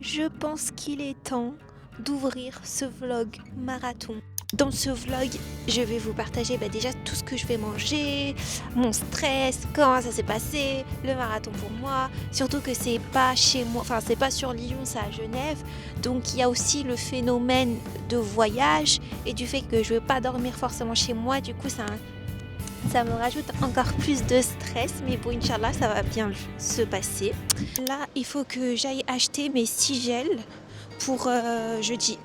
Je pense qu'il est temps d'ouvrir ce vlog marathon. Dans ce vlog, je vais vous partager déjà tout ce que je vais manger, mon stress, comment ça s'est passé, le marathon pour moi. Surtout que c'est pas chez moi, enfin c'est pas sur Lyon, c'est à Genève. Donc il y a aussi le phénomène de voyage et du fait que je ne veux pas dormir forcément chez moi. Du coup, ça me rajoute encore plus de stress, mais bon, Inch'Allah, ça va bien se passer. Là, il faut que j'aille acheter mes sigels pour jeudi.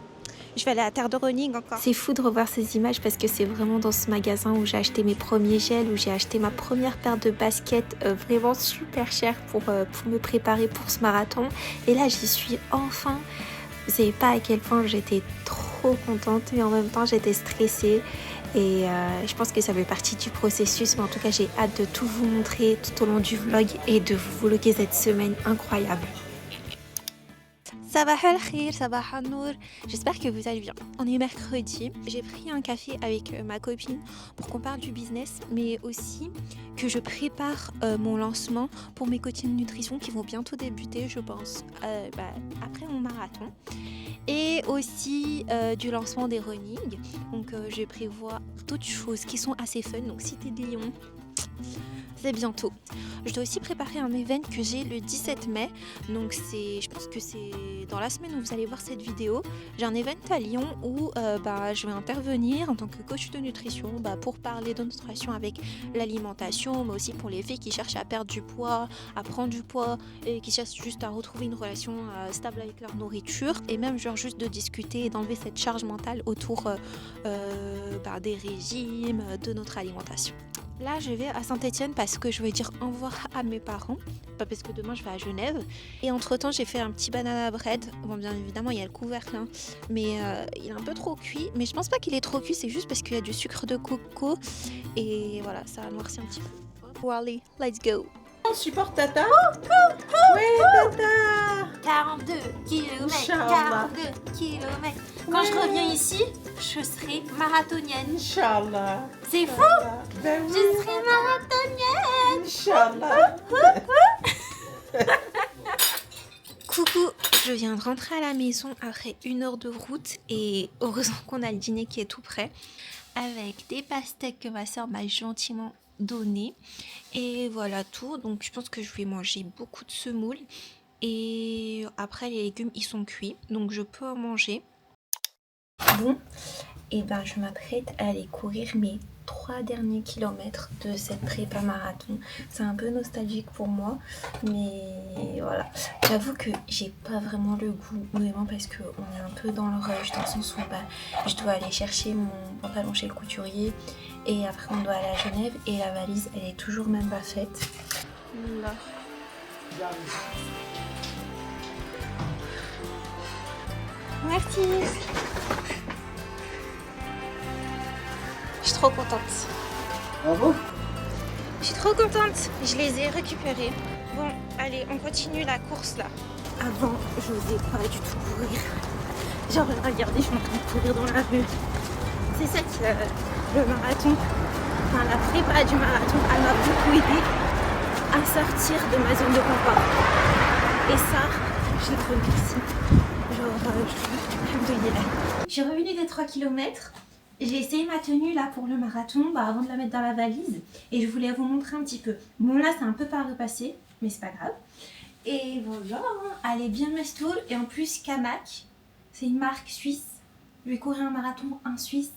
Je vais aller à Terre de Running encore. C'est fou de revoir ces images parce que c'est vraiment dans ce magasin où j'ai acheté mes premiers gels, où j'ai acheté ma première paire de baskets vraiment super chères pour me préparer pour ce marathon. Et là, j'y suis enfin. Vous savez pas à quel point j'étais trop contente, mais en même temps, j'étais stressée. Et je pense que ça fait partie du processus, mais en tout cas j'ai hâte de tout vous montrer tout au long du vlog et de vous vlogger cette semaine incroyable. Sabah al khir, sabah al nour. J'espère que vous allez bien. On est mercredi. J'ai pris un café avec ma copine pour qu'on parle du business, mais aussi que je prépare mon lancement pour mes coachings de nutrition qui vont bientôt débuter, je pense, après mon marathon. Et aussi du lancement des running. Donc je prévois d'autres choses qui sont assez fun. Donc si t'es de Lyon, c'est bientôt. Je dois aussi préparer un event que j'ai le 17 mai. Donc je pense que c'est dans la semaine où vous allez voir cette vidéo. J'ai un event à Lyon où je vais intervenir en tant que coach de nutrition pour parler de nutrition avec l'alimentation, mais aussi pour les filles qui cherchent à perdre du poids, à prendre du poids et qui cherchent juste à retrouver une relation stable avec leur nourriture, et même genre juste de discuter et d'enlever cette charge mentale autour des régimes, de notre alimentation. Là, je vais à Saint-Étienne parce que je vais dire au revoir à mes parents, pas parce que demain je vais à Genève. Et entre-temps, j'ai fait un petit banana bread. Bon, bien évidemment, il y a le couvercle, hein, mais il est un peu trop cuit. Mais je pense pas qu'il est trop cuit, c'est juste parce qu'il y a du sucre de coco. Et voilà, ça a noirci un petit peu. Bon, allez, let's go. On supporte Tata. Oui, Tata. 42 km, 42 km. Quand je reviens ici, je serai marathonienne. Inch'Allah. C'est fou. Ben oui. Je serai marathonienne. Inch'Allah. Coucou, je viens de rentrer à la maison après 1 heure de route et heureusement qu'on a le dîner qui est tout prêt avec des pastèques que ma soeur m'a gentiment donné. Et voilà tout, donc je pense que je vais manger beaucoup de semoule et après les légumes ils sont cuits donc je peux en manger. Bon, et je m'apprête à aller courir mes 3 derniers kilomètres de cette prépa marathon. C'est un peu nostalgique pour moi, mais voilà. J'avoue que j'ai pas vraiment le goût, vraiment, parce qu'on est un peu dans le rush, dans le sens où je dois aller chercher mon pantalon chez le couturier et après on doit aller à Genève et la valise elle est toujours même pas faite. Là. Merci. Je suis trop contente. Bravo. Je suis trop contente. Je les ai récupérés. Bon, allez, on continue la course là. Avant, je n'osais pas du tout courir. Genre, regardez, je suis en train de courir dans la rue. C'est ça que le marathon, enfin la prépa du marathon, elle m'a beaucoup aidé à sortir de ma zone de confort. Et ça, je le remercie. Alhamdoulilah. J'ai revenu des 3 km. J'ai essayé ma tenue là pour le marathon avant de la mettre dans la valise et je voulais vous montrer un petit peu. Bon là c'est un peu par le passé mais c'est pas grave. Et voilà, elle est bien mastoule et en plus Kamak, c'est une marque suisse. Je vais courir un marathon en Suisse,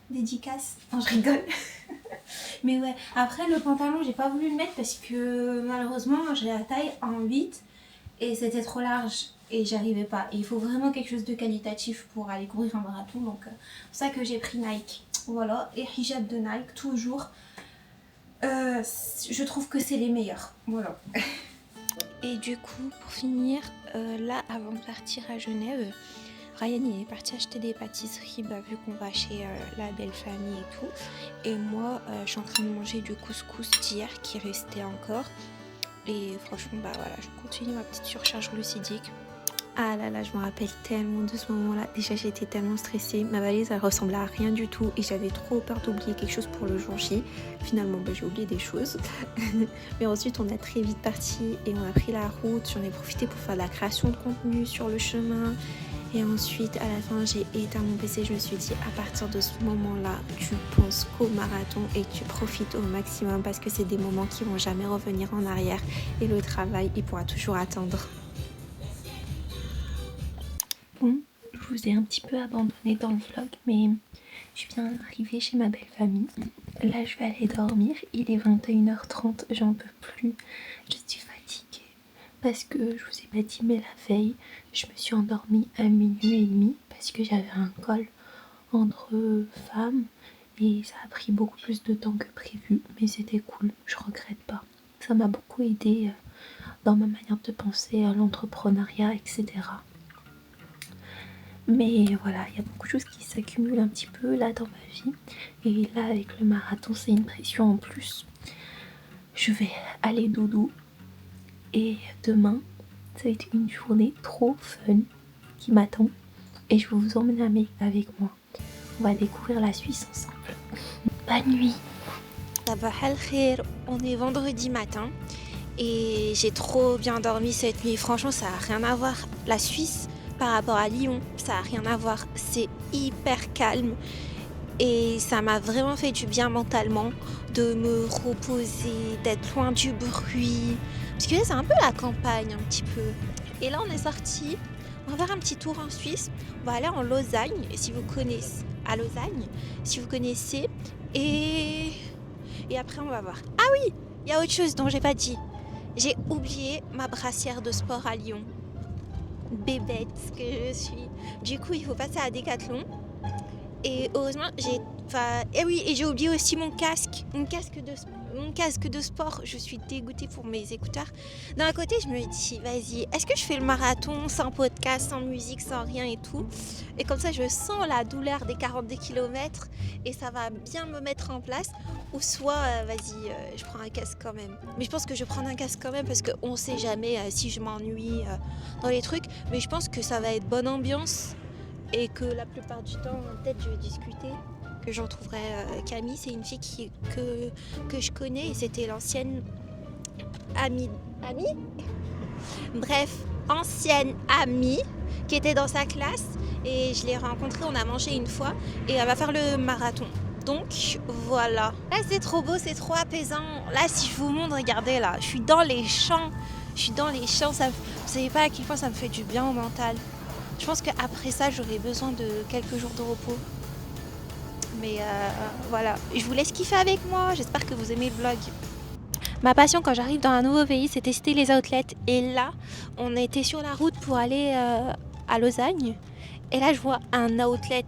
dédicace. Non je rigole. Mais ouais, après le pantalon j'ai pas voulu le mettre parce que malheureusement j'ai la taille en 8 et c'était trop large. Et j'arrivais pas. Et il faut vraiment quelque chose de qualitatif pour aller courir un marathon. Donc c'est ça que j'ai pris Nike. Voilà. Et hijab de Nike, toujours. Je trouve que c'est les meilleurs. Voilà. Et du coup, pour finir, là, avant de partir à Genève, Ryan il est parti acheter des pâtisseries vu qu'on va chez la belle famille et tout. Et moi, je suis en train de manger du couscous d'hier qui restait encore. Et franchement, voilà, je continue ma petite surcharge glucidique. Ah là là, je me rappelle tellement de ce moment-là. Déjà, j'étais tellement stressée. Ma valise, elle ressemblait à rien du tout et j'avais trop peur d'oublier quelque chose pour le jour J. Finalement, j'ai oublié des choses. Mais ensuite, on a très vite parti et on a pris la route. J'en ai profité pour faire de la création de contenu sur le chemin. Et ensuite, à la fin, j'ai éteint mon PC. Je me suis dit, à partir de ce moment-là, tu penses qu'au marathon et tu profites au maximum parce que c'est des moments qui vont jamais revenir en arrière. Et le travail, il pourra toujours attendre. Bon, je vous ai un petit peu abandonné dans le vlog, mais je viens d'arriver chez ma belle famille. Là, je vais aller dormir. Il est 21h30, j'en peux plus. Je suis fatiguée parce que je vous ai pas dit, mais la veille, je me suis endormie à 00h30 parce que j'avais un call entre femmes et ça a pris beaucoup plus de temps que prévu, mais c'était cool, je regrette pas. Ça m'a beaucoup aidé dans ma manière de penser à l'entrepreneuriat, etc. Mais voilà, il y a beaucoup de choses qui s'accumulent un petit peu là dans ma vie. Et là, avec le marathon, c'est une pression en plus. Je vais aller dodo. Et demain, ça va être une journée trop fun qui m'attend. Et je vais vous emmener avec moi. On va découvrir la Suisse ensemble. Bonne nuit. On est vendredi matin. Et j'ai trop bien dormi cette nuit. Franchement, ça n'a rien à voir. La Suisse, par rapport à Lyon, ça n'a rien à voir. C'est hyper calme et ça m'a vraiment fait du bien mentalement de me reposer, d'être loin du bruit. Parce que là, c'est un peu la campagne, un petit peu. Et là, on est sorti. On va faire un petit tour en Suisse. On va aller en Lausanne, si vous connaissez. À Lausanne, si vous connaissez. Et après, on va voir. Ah oui, il y a autre chose dont j'ai pas dit. J'ai oublié ma brassière de sport à Lyon. Bébête que je suis. Du coup, il faut passer à Decathlon. Et heureusement, j'ai oublié aussi mon casque de sport. Je suis dégoûtée pour mes écouteurs. D'un côté, je me dis, vas-y, est-ce que je fais le marathon sans podcast, sans musique, sans rien et tout? Et comme ça, je sens la douleur des 42 km et ça va bien me mettre en place. Ou soit, je prends un casque quand même. Mais je pense que je vais prendre un casque quand même parce qu'on ne sait jamais si je m'ennuie dans les trucs. Mais je pense que ça va être bonne ambiance. Et que la plupart du temps, peut-être je vais discuter, que j'en trouverai Camille, c'est une fille que je connais et c'était l'ancienne amie. Bref, ancienne amie qui était dans sa classe et je l'ai rencontrée, on a mangé une fois et elle va faire le marathon. Donc voilà. Là c'est trop beau, c'est trop apaisant. Là si je vous montre, regardez là, je suis dans les champs. Ça, vous savez pas à quel point ça me fait du bien au mental. Je pense qu'après ça, j'aurai besoin de quelques jours de repos. Mais voilà, je vous laisse kiffer avec moi. J'espère que vous aimez le vlog. Ma passion quand j'arrive dans un nouveau pays, c'est tester les outlets. Et là, on était sur la route pour aller à Lausanne. Et là, je vois un outlet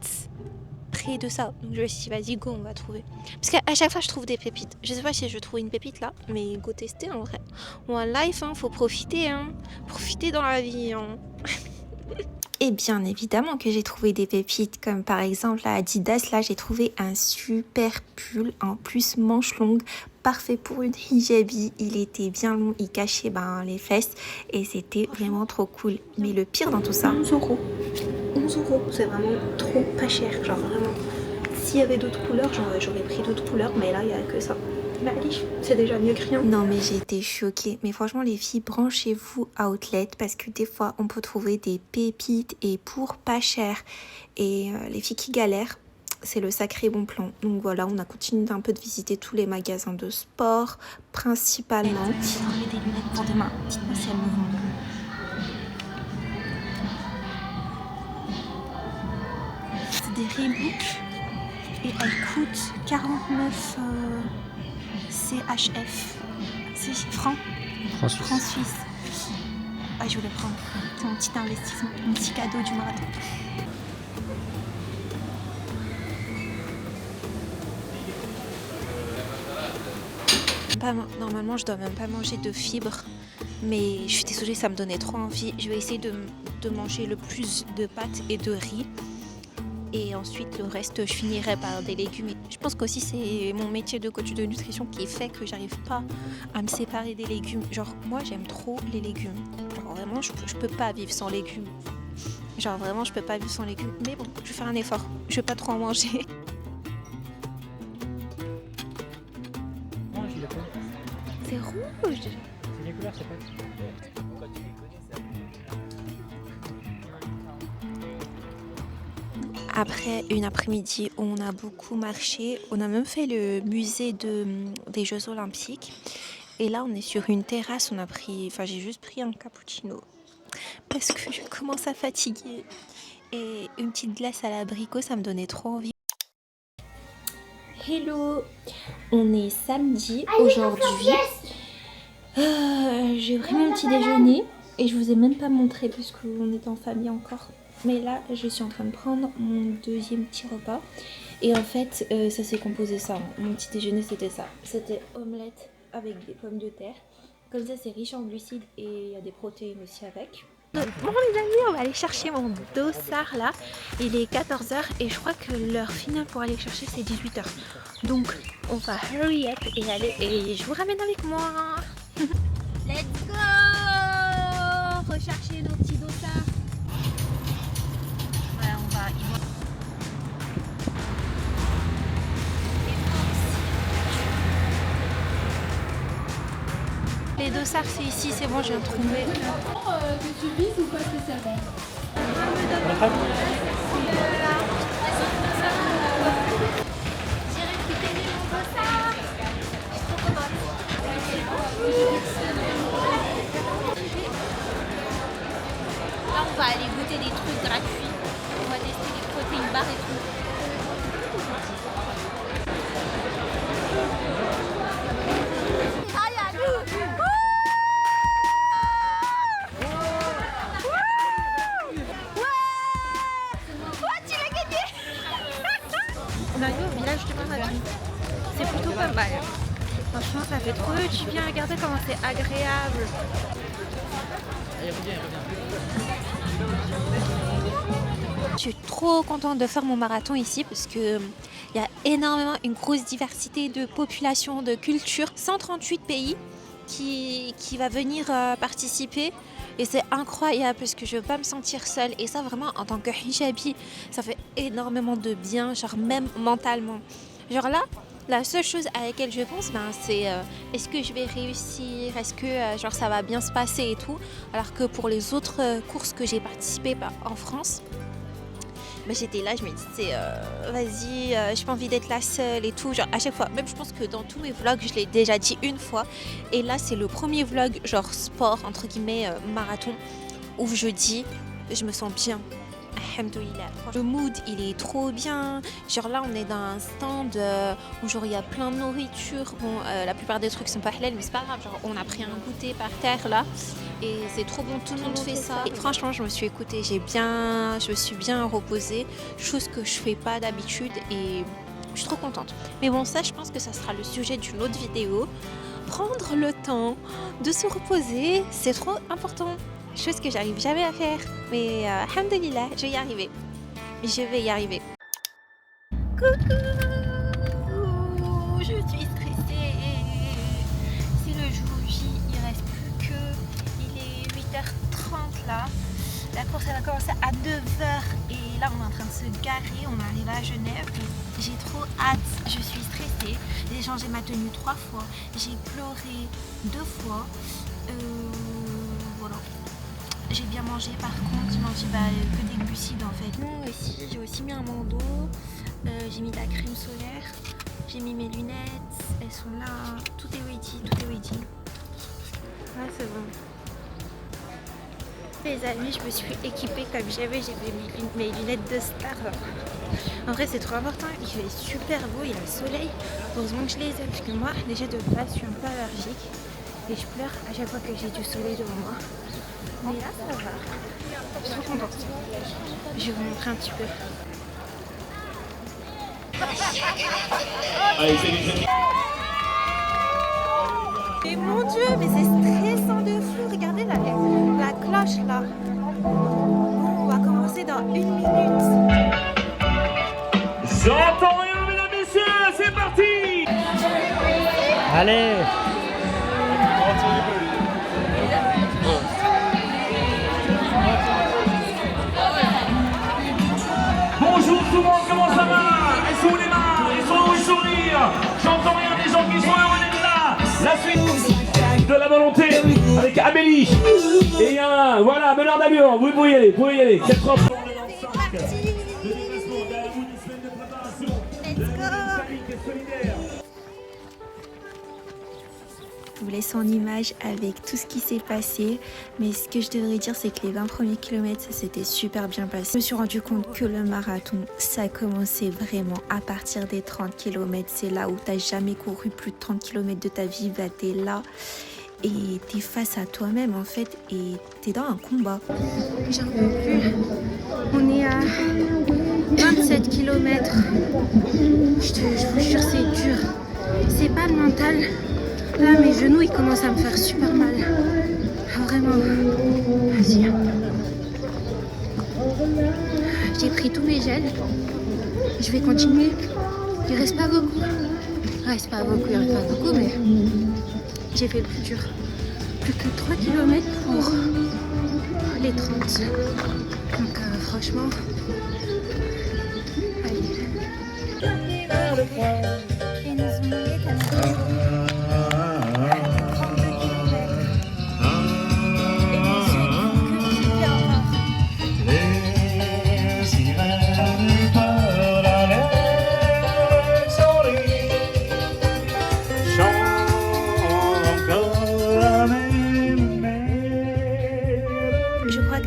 près de ça. Donc je me suis dit, vas-y, go, on va trouver. Parce qu'à chaque fois, je trouve des pépites. Je sais pas si je trouve une pépite là, mais go tester en vrai. One life, faut profiter. Profiter dans la vie. Et bien évidemment que j'ai trouvé des pépites, comme par exemple à Adidas, là j'ai trouvé un super pull, en plus manche longue, parfait pour une hijabi, il était bien long, il cachait les fesses et c'était vraiment trop cool. Mais le pire dans tout ça, 11 €, c'est vraiment trop pas cher, genre vraiment. S'il y avait d'autres couleurs, j'aurais pris d'autres couleurs, mais là il n'y a que ça. Bah allez, c'est déjà mieux que rien. Non mais j'ai été choquée. Mais franchement les filles, branchez-vous à Outlet parce que des fois on peut trouver des pépites et pour pas cher. Et les filles qui galèrent, c'est le sacré bon plan. Donc voilà, on a continué d'un peu de visiter tous les magasins de sport, principalement. J'ai trouvé des lunettes pour demain. Dites-moi si elles me vont. C'est des Reebok et elles coûtent 49 CHF. C'est francs suisse. Ah, je voulais prendre. C'est mon petit investissement, mon petit cadeau du marathon. Normalement, je dois même pas manger de fibres. Mais je suis désolée, ça me donnait trop envie. Je vais essayer de manger le plus de pâtes et de riz. Et ensuite, le reste, je finirai par des légumes. Je pense qu'aussi, c'est mon métier de coach de nutrition qui fait que j'arrive pas à me séparer des légumes. Genre, moi, j'aime trop les légumes. Genre, vraiment, je peux pas vivre sans légumes. Genre vraiment, je peux pas vivre sans légumes. Mais bon, je vais faire un effort. Je vais pas trop en manger. Non, je les connais. C'est rouge. C'est les couleurs, c'est pas. Après une après-midi où on a beaucoup marché, on a même fait le musée des Jeux Olympiques. Et là, on est sur une terrasse, j'ai juste pris un cappuccino parce que je commence à fatiguer. Et une petite glace à l'abricot, ça me donnait trop envie. Hello, on est samedi aujourd'hui. J'ai pris mon petit déjeuner et je vous ai même pas montré puisqu'on est en famille encore. Mais là, je suis en train de prendre mon deuxième petit repas. Et en fait, ça s'est composé ça. Mon petit déjeuner, c'était ça. C'était omelette avec des pommes de terre. Comme ça, c'est riche en glucides et il y a des protéines aussi avec. Bon les amis, on va aller chercher mon dossard là. Il est 14h et je crois que l'heure finale pour aller le chercher c'est 18h. Donc on va hurry up et aller et je vous ramène avec moi. Let's go rechercher nos petits dossards. Voilà, on va y voir. Les dossards c'est ici, c'est bon, je viens de trouver. Que tu vises ou pas spécialement? J'ai récupéré mon dossard. Je suis trop contente. Là on va aller goûter des trucs gratuits. On va tester les protéines barres et tout. On arrive au village du Marathon. C'est plutôt pas mal. Franchement, ça fait trop du bien. Regardez comment c'est agréable. Je suis trop contente de faire mon marathon ici parce que il y a énormément une grosse diversité de population, de culture. 138 pays qui va venir participer. Et c'est incroyable parce que je ne veux pas me sentir seule. Et ça vraiment en tant que hijabi, ça fait énormément de bien, genre même mentalement. Genre là, la seule chose à laquelle je pense, c'est est-ce que je vais réussir, est-ce que genre ça va bien se passer et tout. Alors que pour les autres courses que j'ai participé en France, j'étais là, je me disais vas-y, j'ai pas envie d'être la seule et tout, genre à chaque fois, même je pense que dans tous mes vlogs je l'ai déjà dit une fois et là c'est le premier vlog genre sport entre guillemets marathon où je dis je me sens bien. Alhamdoulilah. Le mood il est trop bien. Genre là on est dans un stand où genre il y a plein de nourriture. Bon la plupart des trucs sont pas halal mais c'est pas grave. Genre on a pris un goûter par terre là et c'est trop bon, tout le monde fait ça. Et franchement je me suis écoutée, je me suis bien reposée, chose que je fais pas d'habitude et je suis trop contente. Mais bon ça je pense que ça sera le sujet d'une autre vidéo. Prendre le temps de se reposer, c'est trop important. Chose que j'arrive jamais à faire. Mais alhamdoulilah, je vais y arriver. Je vais y arriver. Coucou! Je suis stressée. C'est le jour J, il reste plus que... Il est 8h30 là. La course elle va commencer à 9h. Et là on est en train de se garer. On est arrivé à Genève. J'ai trop hâte. Je suis stressée. J'ai changé ma tenue 3 fois. J'ai pleuré 2 fois. Voilà. J'ai bien mangé par contre, j'ai mangé que des glucides en fait. Bon, ici j'ai aussi mis un bandeau, j'ai mis de la crème solaire, j'ai mis mes lunettes, elles sont là, tout est ready, tout est ready. Ouais c'est bon. Les amis, je me suis équipée comme j'avais, j'ai mis mes lunettes de star. En vrai c'est trop important, il fait super beau, il y a le soleil. Heureusement que je les ai parce que moi déjà de base je suis un peu allergique et je pleure à chaque fois que j'ai du soleil devant moi. Mais là ça va, je suis trop contente. Je vais vous montrer un petit peu. Mais mon dieu, mais c'est stressant de fou. Regardez la cloche là. Bon, on va commencer dans 1 minute. J'entends rien, mesdames, messieurs, c'est parti! Allez! tout le monde, comment ça va? Elles sont où les mains? Elles sont où les sourires? J'entends rien des gens qui sont heureux d'être là. La suite de la volonté avec Amélie. Et il y a un, voilà, meneur d'allure. Vous pouvez y aller, vous pouvez y aller. 4 ans. Je vous laisse en image avec tout ce qui s'est passé, mais ce que je devrais dire, c'est que les 20 premiers kilomètres, ça s'était super bien passé. Je me suis rendu compte que le marathon, ça a commencé vraiment à partir des 30 km. C'est là où tu n'as jamais couru plus de 30 km de ta vie, bah, tu es là et tu es face à toi-même en fait, et tu es dans un combat. J'en peux plus. On est à 27 km. Je vous jure, c'est dur. C'est pas le mental. Là, mes genoux, ils commencent à me faire super mal. Ah, vraiment. Vas-y. J'ai pris tous mes gels. Je vais continuer. Il reste pas beaucoup. Il reste pas beaucoup, mais j'ai fait le plus dur. Plus que 3 km pour les 30. Donc, franchement, allez. Et nous ont donné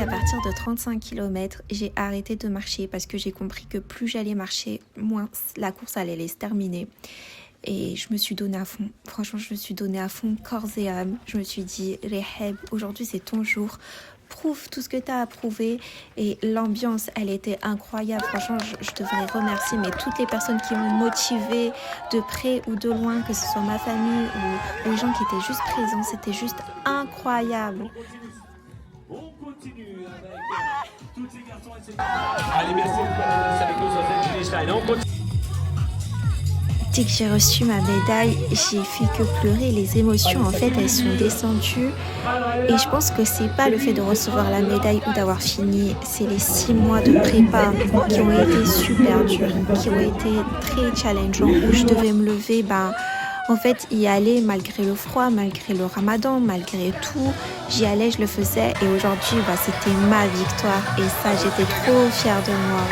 à partir de 35 km, j'ai arrêté de marcher parce que j'ai compris que plus j'allais marcher, moins la course allait se terminer. Et je me suis donnée à fond. Franchement, je me suis donnée à fond, corps et âme. Je me suis dit, Reheb, aujourd'hui c'est ton jour. Prouve tout ce que tu as à prouver. Et l'ambiance, elle était incroyable. Franchement, je devrais remercier toutes les personnes qui m'ont motivée de près ou de loin, que ce soit ma famille ou les gens qui étaient juste présents. C'était juste incroyable. On continue avec tous ces garçons et ces... Allez, merci beaucoup avec nous sur cette Stein. On continue. Dès que j'ai reçu ma médaille, j'ai fait que pleurer. Les émotions, en fait, elles sont descendues. Et je pense que c'est pas le fait de recevoir la médaille ou d'avoir fini, c'est les 6 mois de prépa qui ont été super durs, qui ont été très challengeants, où je devais me lever, en fait, y aller malgré le froid, malgré le ramadan, malgré tout. J'y allais, je le faisais. Et aujourd'hui, c'était ma victoire. Et ça, j'étais trop fière de moi.